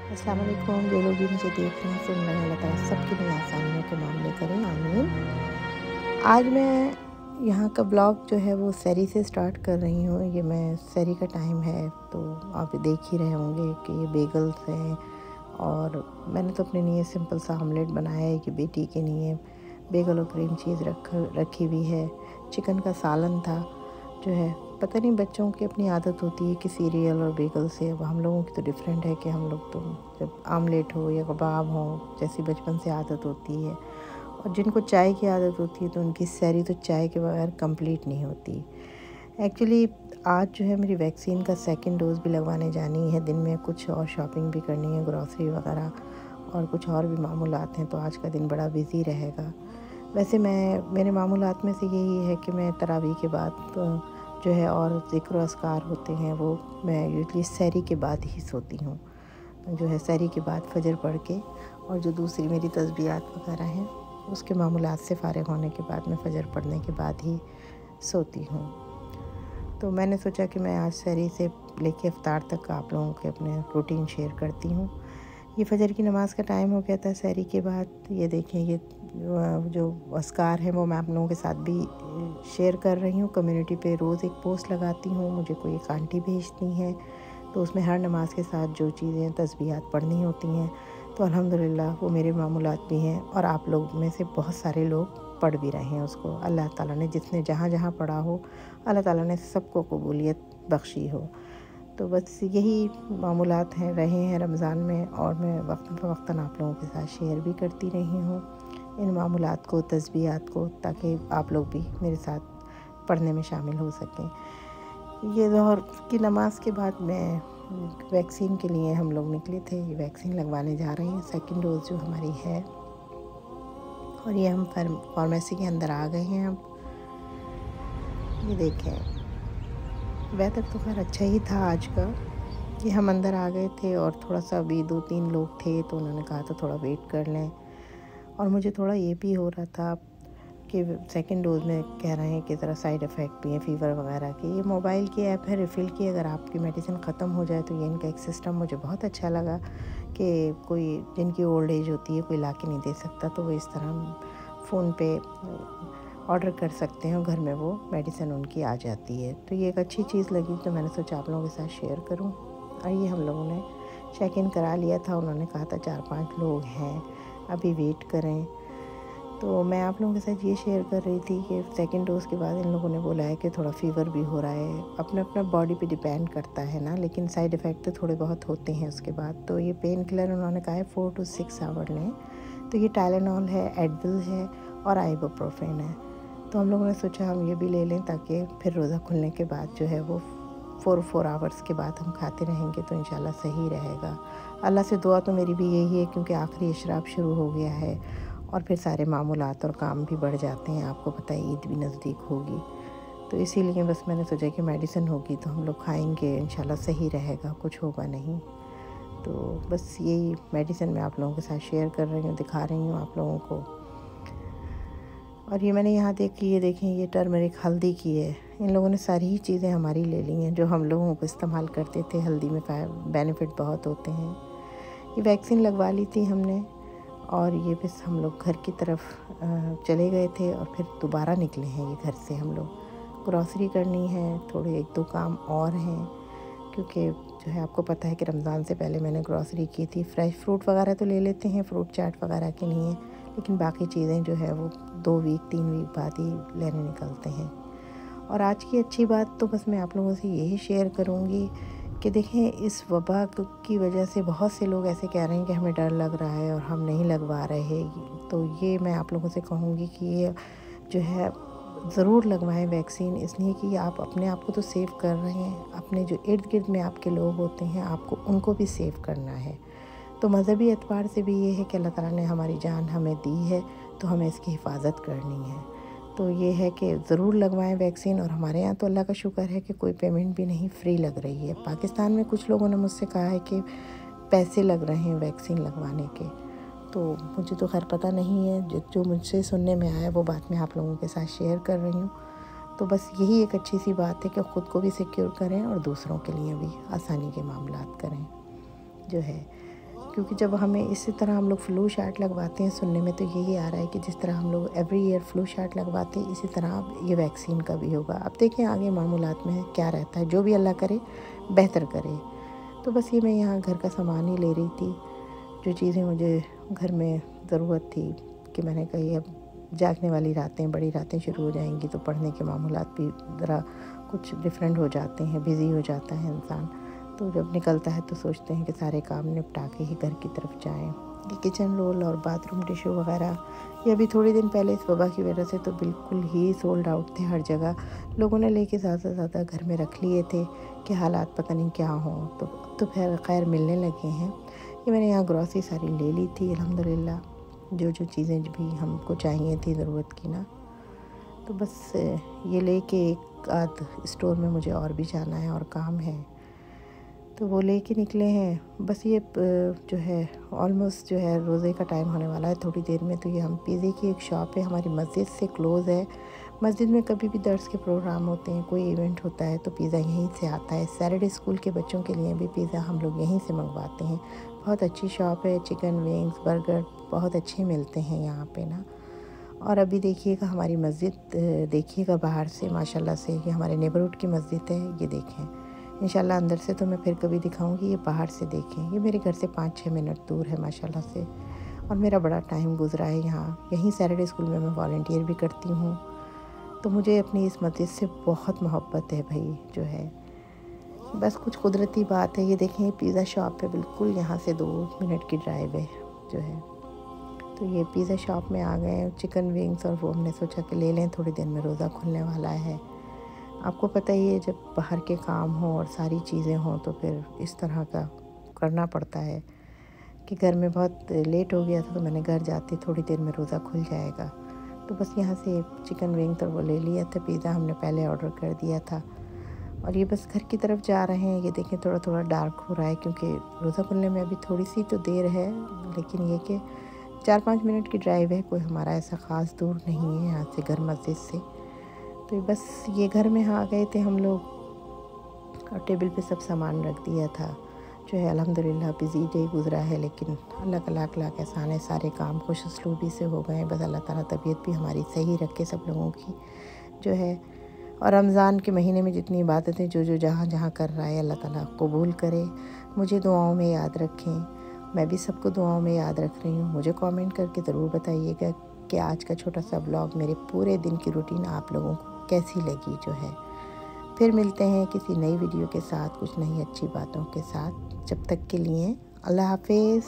अस्सलाम वालेकुम। जो लोग भी मुझे देख रहे हैं सुन रहे हैं, अल्लाह ताला सबके लिए आसानियों के मामले करें, आमीन। आज मैं यहाँ का ब्लॉग जो है वो सहरी से स्टार्ट कर रही हूँ। ये मैं सहरी का टाइम है तो आप देख ही रहे होंगे कि ये बेगल्स हैं और मैंने तो अपने लिए सिंपल सा ऑमलेट बनाया है कि बेटी के लिए बेगल और क्रीम चीज़ रखी हुई है। चिकन का सालन था जो है। पता नहीं बच्चों की अपनी आदत होती है कि सीरियल और बेगल से, अब हम लोगों की तो डिफरेंट है कि हम लोग तो जब आमलेट हो या कबाब हो जैसी बचपन से आदत होती है, और जिनको चाय की आदत होती है तो उनकी सहरी तो चाय के बगैर कंप्लीट नहीं होती। एक्चुअली आज जो है मेरी वैक्सीन का सेकंड डोज़ भी लगवाने जानी है। दिन में कुछ और शॉपिंग भी करनी है, ग्रॉसरी वगैरह और कुछ और भी मामूलात हैं, तो आज का दिन बड़ा बिज़ी रहेगा। वैसे मेरे मामूलात में से यही है कि मैं तरावी के बाद जो है और ज़िक्र अस्कार होते हैं वो मैं यूजली सहरी के बाद ही सोती हूँ। जो है सहरी के बाद फजर पढ़ के और जो दूसरी मेरी तस्बीहात वगैरह हैं उसके मामूलात से फ़ारिग होने के बाद मैं फजर पढ़ने के बाद ही सोती हूँ। तो मैंने सोचा कि मैं आज सहरी से लेके इफ्तार तक आप लोगों के अपने रूटीन शेयर करती हूँ। ये फजर की नमाज़ का टाइम हो गया था सहरी के बाद। ये देखें, ये जो अस्कार हैं वो मैं आप लोगों के साथ भी शेयर कर रही हूँ। कम्युनिटी पे रोज़ एक पोस्ट लगाती हूँ, मुझे कोई एक आंटी भेजती हैं तो उसमें हर नमाज के साथ जो चीज़ें तस्बीहात पढ़नी होती हैं तो अल्हम्दुलिल्लाह वो मेरे मामूलात भी हैं और आप लोग में से बहुत सारे लोग पढ़ भी रहे हैं उसको। अल्लाह ताला ने जिसने जहाँ जहाँ पढ़ा हो, अल्लाह ताला ने सबको कबूलियत बख्शी हो। तो बस यही मामूलात रहे हैं रमज़ान में, और मैं वक्तन आप लोगों के साथ शेयर भी करती रही हूँ इन मामूलात को, तस्बीहात को, ताकि आप लोग भी मेरे साथ पढ़ने में शामिल हो सकें। ये ज़ोहर की नमाज के बाद मैं वैक्सीन के लिए हम लोग निकले थे। ये वैक्सीन लगवाने जा रहे हैं, सेकंड डोज़ जो हमारी है, और ये हम फार्मेसी के अंदर आ गए हैं। अब ये देखें, वेदर तो खैर अच्छा ही था आज का कि हम अंदर आ गए थे और थोड़ा सा अभी 2-3 लोग थे तो उन्होंने कहा था थोड़ा वेट कर लें। और मुझे थोड़ा ये भी हो रहा था कि सेकंड डोज़ में कह रहे हैं कि ज़रा साइड इफ़ेक्ट भी है फ़ीवर वगैरह की। ये मोबाइल की ऐप है रिफ़िल की, अगर आपकी मेडिसिन ख़त्म हो जाए तो ये इनका एक सिस्टम मुझे बहुत अच्छा लगा कि कोई जिनकी ओल्ड एज होती है कोई ला के नहीं दे सकता, तो वो इस तरह फ़ोन पे ऑर्डर कर सकते हैं और घर में वो मेडिसिन उनकी आ जाती है। तो ये एक अच्छी चीज़ लगी तो मैंने सोचा आप लोगों के साथ शेयर करूं। और ये हम लोगों ने चेक इन करा लिया था, उन्होंने कहा था 4-5 लोग हैं, अभी वेट करें। तो मैं आप लोगों के साथ ये शेयर कर रही थी कि सेकंड डोज़ के बाद इन लोगों ने बोला है कि थोड़ा फ़ीवर भी हो रहा है। अपना अपना बॉडी पे डिपेंड करता है ना, लेकिन साइड इफ़ेक्ट तो थोड़े बहुत होते हैं उसके बाद। तो ये पेन किलर उन्होंने कहा है 4 to 6 आवर लें। तो ये टाइलेनॉल है, एडविल है और आइबुप्रोफेन है। तो हम लोगों ने सोचा हम ये भी ले लें ताकि फिर रोज़ा खुलने के बाद जो है वो 4 आवर्स के बाद हम खाते रहेंगे तो इंशाल्लाह सही रहेगा। अल्लाह से दुआ तो मेरी भी यही है क्योंकि आखिरी इशराब शुरू हो गया है और फिर सारे मामूलात और काम भी बढ़ जाते हैं। आपको पता है ईद भी नज़दीक होगी, तो इसीलिए बस मैंने सोचा कि मेडिसिन होगी तो हम लोग खाएंगे, इंशाल्लाह सही रहेगा, कुछ होगा नहीं। तो बस यही मेडिसिन मैं आप लोगों के साथ शेयर कर रही हूँ, दिखा रही हूँ आप लोगों को। और ये मैंने यहाँ देखी, ये देखें, ये टर्मरिक हल्दी की है। इन लोगों ने सारी ही चीज़ें हमारी ले ली हैं जो हम लोगों को इस्तेमाल करते थे। हल्दी में बेनिफिट बहुत होते हैं। ये वैक्सीन लगवा ली थी हमने और ये बस हम लोग घर की तरफ चले गए थे और फिर दोबारा निकले हैं ये घर से। हम लोग ग्रॉसरी करनी है, थोड़े 1-2 काम और हैं क्योंकि जो है आपको पता है कि रमज़ान से पहले मैंने ग्रॉसरी की थी। फ्रेश फ्रूट वगैरह तो ले लेते हैं फ्रूट चाट वगैरह के लिए, लेकिन बाकी चीज़ें जो है वो 2 वीक 3 वीक बाद ही लेने निकलते हैं। और आज की अच्छी बात तो बस मैं आप लोगों से यही शेयर करूँगी कि देखें, इस वबा की वजह से बहुत से लोग ऐसे कह रहे हैं कि हमें डर लग रहा है और हम नहीं लगवा रहे। तो ये मैं आप लोगों से कहूँगी कि ये जो है ज़रूर लगवाएं वैक्सीन, इसलिए कि आप अपने आप को तो सेव कर रहे हैं, अपने जो इर्द गिर्द में आपके लोग होते हैं आपको उनको भी सेव करना है। तो मज़हबी एतबार से भी ये है कि अल्लाह ताला ने हमारी जान हमें दी है तो हमें इसकी हिफाजत करनी है। तो ये है कि ज़रूर लगवाएं वैक्सीन। और हमारे यहाँ तो अल्लाह का शुक्र है कि कोई पेमेंट भी नहीं, फ्री लग रही है। पाकिस्तान में कुछ लोगों ने मुझसे कहा है कि पैसे लग रहे हैं वैक्सीन लगवाने के, तो मुझे तो खैर पता नहीं है। जो मुझसे सुनने में आया वो बात मैं आप लोगों के साथ शेयर कर रही हूँ। तो बस यही एक अच्छी सी बात है कि ख़ुद को भी सिक्योर करें और दूसरों के लिए भी आसानी के मामलात करें जो है। क्योंकि जब हमें इसी तरह हम लोग फ्लू शॉट लगवाते हैं, सुनने में तो यही आ रहा है कि जिस तरह हम लोग एवरी ईयर फ्लू शॉट लगवाते हैं इसी तरह अब ये वैक्सीन का भी होगा। अब देखें आगे मामूलात में क्या रहता है, जो भी अल्लाह करे बेहतर करे। तो बस ये मैं यहाँ घर का सामान ही ले रही थी, जो चीज़ें मुझे घर में ज़रूरत थी कि मैंने कही अब जागने वाली रातें, बड़ी रातें शुरू हो जाएंगी तो पढ़ने के मामूलात भी ज़रा कुछ डिफरेंट हो जाते हैं, बिज़ी हो जाता है इंसान। तो जब निकलता है तो सोचते हैं कि सारे काम निपटा के ही घर की तरफ जाएं। ये किचन रोल और बाथरूम टिश्यू वगैरह ये अभी थोड़े दिन पहले इस वबा की वजह से तो बिल्कुल ही सोल्ड आउट थे, हर जगह लोगों ने लेके ज़्यादा से ज़्यादा घर में रख लिए थे कि हालात पता नहीं क्या हों। तो फिर खैर मिलने लगे हैं। ये मैंने यहाँ ग्रॉसरी सारी ले ली थी अल्हम्दुलिल्लाह, जो चीज़ें भी हमको चाहिए थी ज़रूरत की ना। तो बस ये लेके एक आध स्टोर में मुझे और भी जाना है और काम है, तो वो लेके निकले हैं। बस ये जो है ऑलमोस्ट जो है रोज़े का टाइम होने वाला है थोड़ी देर में। तो ये हम पिज़्ज़े की एक शॉप है, हमारी मस्जिद से क्लोज़ है। मस्जिद में कभी भी दर्स के प्रोग्राम होते हैं, कोई इवेंट होता है तो पिज़्ज़ा यहीं से आता है। सैटरडे स्कूल के बच्चों के लिए भी पिज़्ज़ा हम लोग यहीं से मंगवाते हैं। बहुत अच्छी शॉप है, चिकन विंग्स बर्गर बहुत अच्छे मिलते हैं यहाँ पे ना। और अभी देखिएगा हमारी मस्जिद, देखिएगा बाहर से माशाल्लाह से, ये हमारे नेबरहुड की मस्जिद है। ये देखें इंशाल्लाह अंदर से तो मैं फिर कभी दिखाऊंगी, ये बाहर से देखें। ये मेरे घर से 5-6 मिनट दूर है माशाल्लाह से, और मेरा बड़ा टाइम गुजरा है यहाँ। यहीं सैटरडे स्कूल में मैं वॉलंटियर भी करती हूँ। तो मुझे अपनी इस मस्जिद से बहुत मोहब्बत है भाई, जो है बस कुछ कुदरती बात है। ये देखें ये पिज़्ज़ा शॉप है, बिल्कुल यहाँ से 2 मिनट की ड्राइव है जो है। तो ये पिज़्ज़ा शॉप में आ गए, चिकन विंग्स, और वो हमने सोचा कि ले लें, थोड़ी देर में रोज़ा खुलने वाला है। आपको पता ही है जब बाहर के काम हो और सारी चीज़ें हों तो फिर इस तरह का करना पड़ता है कि घर में बहुत लेट हो गया था तो मैंने घर जाती थोड़ी देर में रोज़ा खुल जाएगा। तो बस यहाँ से चिकन विंग तो वो ले लिया था, पिज़्ज़ा हमने पहले ऑर्डर कर दिया था, और ये बस घर की तरफ जा रहे हैं। ये देखें थोड़ा थोड़ा डार्क हो रहा है क्योंकि रोज़ा खुलने में अभी थोड़ी सी तो देर है, लेकिन ये कि 4-5 मिनट की ड्राइव है, कोई हमारा ऐसा ख़ास दूर नहीं है यहाँ से घर मस्जिद से। तो बस ये घर में आ गए थे हम लोग, और टेबल पे सब सामान रख दिया था जो है। अल्हम्दुलिल्लाह बिज़ी डे गुज़रा है, लेकिन अल्लाह का लाख लाख एहसान है, सारे काम खुश उसलूबी से हो गए। बस अल्लाह ताला तबीयत भी हमारी सही रखे सब लोगों की जो है। और रमज़ान के महीने में जितनी इबादतें जो जहाँ जहाँ कर रहा है अल्लाह ताला कबूल करे। मुझे दुआओं में याद रखें, मैं भी सबको दुआओं में याद रख रही हूँ। मुझे कमेंट करके ज़रूर बताइएगा कि आज का छोटा सा ब्लॉग मेरे पूरे दिन की रूटीन आप लोगों को कैसी लगी जो है। फिर मिलते हैं किसी नई वीडियो के साथ, कुछ नई अच्छी बातों के साथ। जब तक के लिए अल्लाह हाफ़िज़।